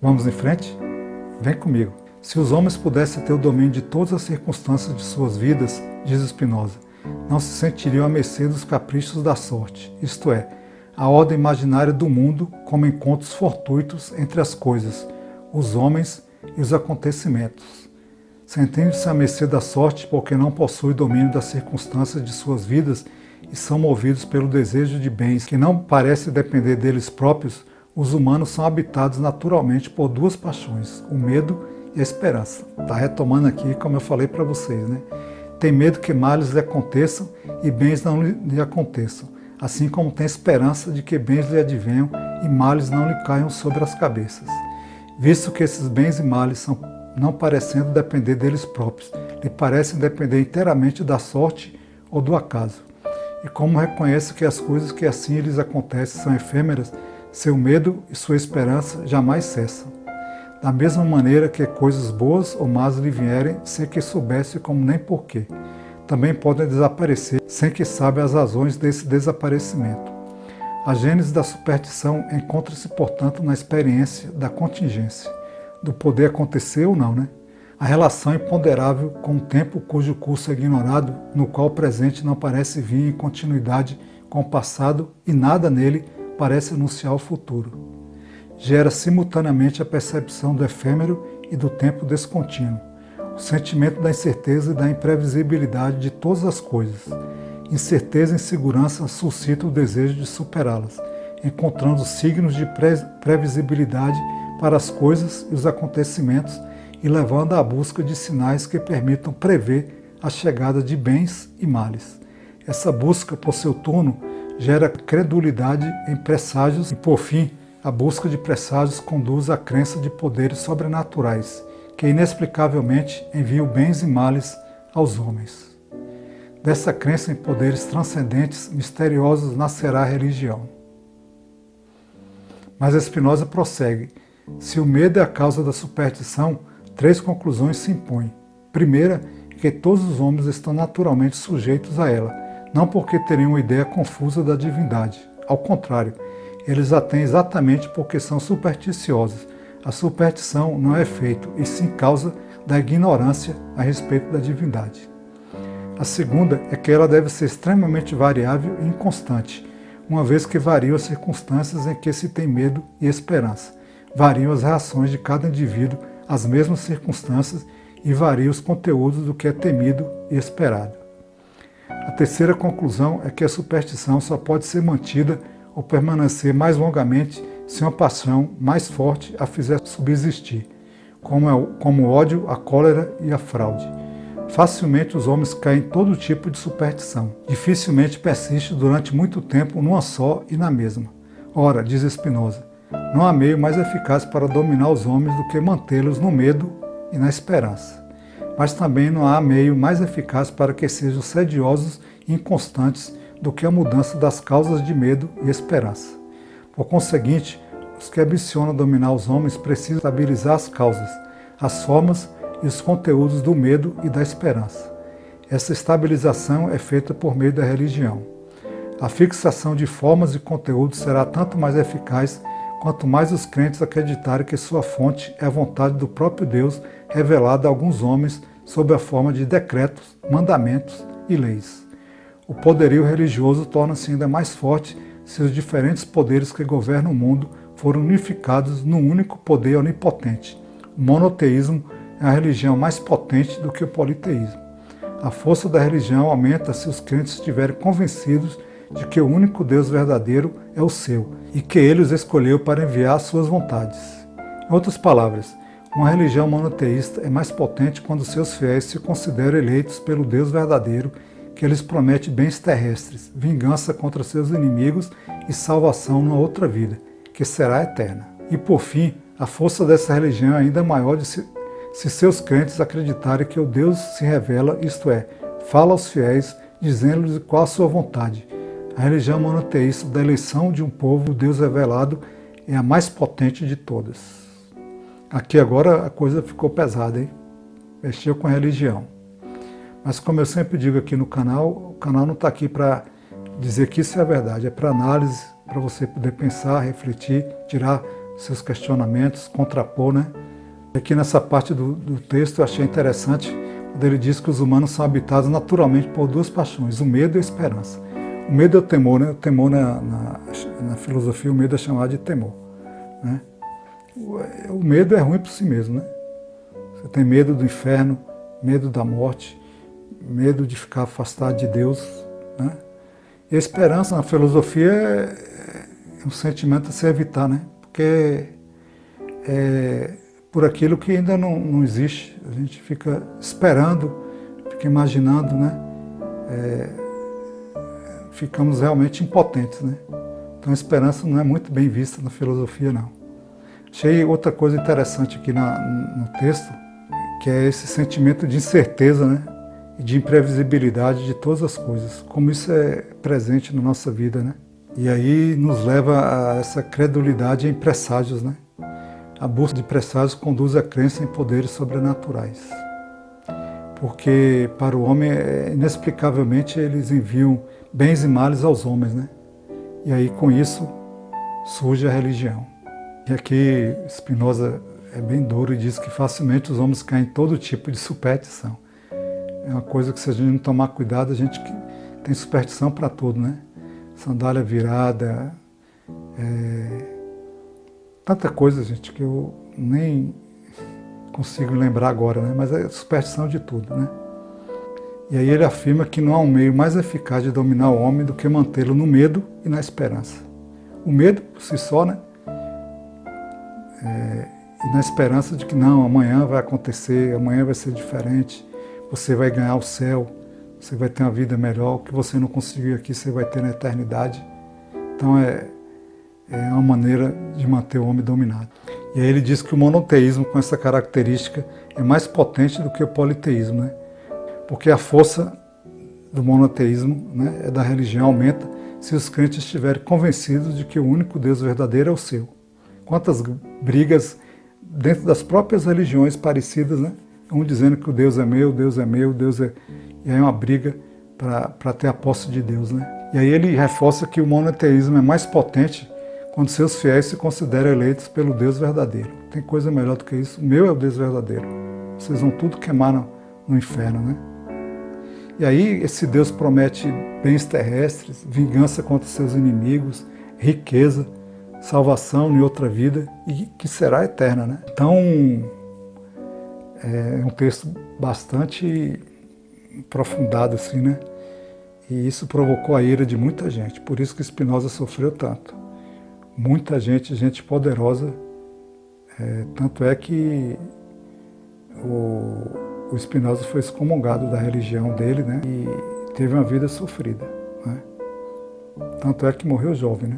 Vamos em frente? Vem comigo. Se os homens pudessem ter o domínio de todas as circunstâncias de suas vidas, diz Spinoza, não se sentiriam à mercê dos caprichos da sorte, isto é, a ordem imaginária do mundo como encontros fortuitos entre as coisas, os homens e os acontecimentos. Sentem-se à mercê da sorte porque não possuem domínio das circunstâncias de suas vidas e são movidos pelo desejo de bens que não parece depender deles próprios. Os humanos são habitados naturalmente por duas paixões, o medo e a esperança. Está retomando aqui, como eu falei para vocês, né? Tem medo que males lhe aconteçam e bens não lhe aconteçam, assim como tem esperança de que bens lhe advenham e males não lhe caiam sobre as cabeças. Visto que esses bens e males são, não parecendo depender deles próprios, lhe parecem depender inteiramente da sorte ou do acaso. E como reconhece que as coisas que assim lhes acontecem são efêmeras, seu medo e sua esperança jamais cessam. Da mesma maneira que coisas boas ou más lhe vierem sem que soubesse como nem porquê, também podem desaparecer sem que saiba as razões desse desaparecimento. A gênese da superstição encontra-se, portanto, na experiência da contingência, do poder acontecer ou não, né? A relação imponderável com o tempo cujo curso é ignorado, no qual o presente não parece vir em continuidade com o passado e nada nele parece anunciar o futuro. Gera simultaneamente a percepção do efêmero e do tempo descontínuo, o sentimento da incerteza e da imprevisibilidade de todas as coisas. Incerteza e insegurança suscitam o desejo de superá-las, encontrando signos de previsibilidade para as coisas e os acontecimentos e levando à busca de sinais que permitam prever a chegada de bens e males. Essa busca, por seu turno, gera credulidade em presságios e, por fim, a busca de presságios conduz à crença de poderes sobrenaturais, que inexplicavelmente enviam bens e males aos homens. Dessa crença em poderes transcendentes, misteriosos, nascerá a religião. Mas Spinoza prossegue. Se o medo é a causa da superstição, 3 conclusões se impõem. Primeira é que todos os homens estão naturalmente sujeitos a ela, não porque teriam uma ideia confusa da divindade. Ao contrário, eles a têm exatamente porque são supersticiosos. A superstição não é efeito, e sim causa da ignorância a respeito da divindade. A segunda é que ela deve ser extremamente variável e inconstante, uma vez que variam as circunstâncias em que se tem medo e esperança. Variam as reações de cada indivíduo às mesmas circunstâncias e variam os conteúdos do que é temido e esperado. A terceira conclusão é que a superstição só pode ser mantida ou permanecer mais longamente se uma paixão mais forte a fizer subsistir, como o ódio, a cólera e a fraude. Facilmente os homens caem em todo tipo de superstição. Dificilmente persiste durante muito tempo numa só e na mesma. Ora, diz Spinoza, não há meio mais eficaz para dominar os homens do que mantê-los no medo e na esperança. Mas também não há meio mais eficaz para que sejam sediosos e inconstantes do que a mudança das causas de medo e esperança. Por conseguinte, os que ambicionam dominar os homens precisam estabilizar as causas, as formas e os conteúdos do medo e da esperança. Essa estabilização é feita por meio da religião. A fixação de formas e conteúdos será tanto mais eficaz quanto mais os crentes acreditarem que sua fonte é a vontade do próprio Deus revelada a alguns homens sob a forma de decretos, mandamentos e leis. O poderio religioso torna-se ainda mais forte se os diferentes poderes que governam o mundo forem unificados num único poder onipotente. O monoteísmo é a religião mais potente do que o politeísmo. A força da religião aumenta se os crentes estiverem convencidos de que o único Deus verdadeiro é o seu e que ele os escolheu para enviar as suas vontades. Em outras palavras, uma religião monoteísta é mais potente quando seus fiéis se consideram eleitos pelo Deus verdadeiro, que lhes promete bens terrestres, vingança contra seus inimigos e salvação numa outra vida, que será eterna. E por fim, a força dessa religião é ainda maior se seus crentes acreditarem que o Deus se revela, isto é, fala aos fiéis, dizendo-lhes qual a sua vontade. A religião monoteísta da eleição de um povo, o Deus revelado, é a mais potente de todas. Aqui agora a coisa ficou pesada, hein? Mexeu com a religião. Mas como eu sempre digo aqui no canal, o canal não está aqui para dizer que isso é verdade, é para análise, para você poder pensar, refletir, tirar seus questionamentos, contrapor, né? Aqui nessa parte do texto eu achei interessante quando ele diz que os humanos são habitados naturalmente por duas paixões, o medo e a esperança. O medo é o temor, né? O temor na filosofia, o medo é chamado de temor, né? O medo é ruim por si mesmo, né? Você tem medo do inferno, medo da morte, medo de ficar afastado de Deus, né? E a esperança na filosofia é um sentimento a se evitar, né? Porque é por aquilo que ainda não existe. A gente fica esperando, fica imaginando, né? Ficamos realmente impotentes, né? Então a esperança não é muito bem vista na filosofia, não. Achei outra coisa interessante aqui no texto, que é esse sentimento de incerteza, né? E de imprevisibilidade de todas as coisas, como isso é presente na nossa vida, né? E aí nos leva a essa credulidade em presságios, né? A busca de presságios conduz à crença em poderes sobrenaturais. Porque para o homem, inexplicavelmente, eles enviam bens e males aos homens, né? E aí com isso surge a religião. E aqui Spinoza é bem duro e diz que facilmente os homens caem em todo tipo de superstição. É uma coisa que, se a gente não tomar cuidado, a gente tem superstição para tudo, né? Sandália virada, tanta coisa, gente, que eu nem consigo lembrar agora, né? Mas é superstição de tudo, né? E aí ele afirma que não há um meio mais eficaz de dominar o homem do que mantê-lo no medo e na esperança. O medo, por si só, né? E na esperança de que não, amanhã vai acontecer, amanhã vai ser diferente, você vai ganhar o céu, você vai ter uma vida melhor, o que você não conseguiu aqui você vai ter na eternidade. Então é uma maneira de manter o homem dominado. E aí ele diz que o monoteísmo com essa característica é mais potente do que o politeísmo, né? Porque a força do monoteísmo, né, da religião aumenta se os crentes estiverem convencidos de que o único Deus verdadeiro é o seu. Quantas brigas dentro das próprias religiões parecidas, né? Um dizendo que o Deus é meu, Deus é meu, Deus é... E aí é uma briga para ter a posse de Deus, né? E aí ele reforça que o monoteísmo é mais potente quando seus fiéis se consideram eleitos pelo Deus verdadeiro. Tem coisa melhor do que isso. O meu é o Deus verdadeiro. Vocês vão tudo queimar no inferno, né? E aí esse Deus promete bens terrestres, vingança contra seus inimigos, riqueza, salvação em outra vida e que será eterna, né? Então é um texto bastante aprofundado, assim, né? E isso provocou a ira de muita gente. Por isso que Spinoza sofreu tanto. Muita gente, gente poderosa. Tanto é que o Spinoza foi excomungado da religião dele, né? E teve uma vida sofrida, né? Tanto é que morreu jovem, né?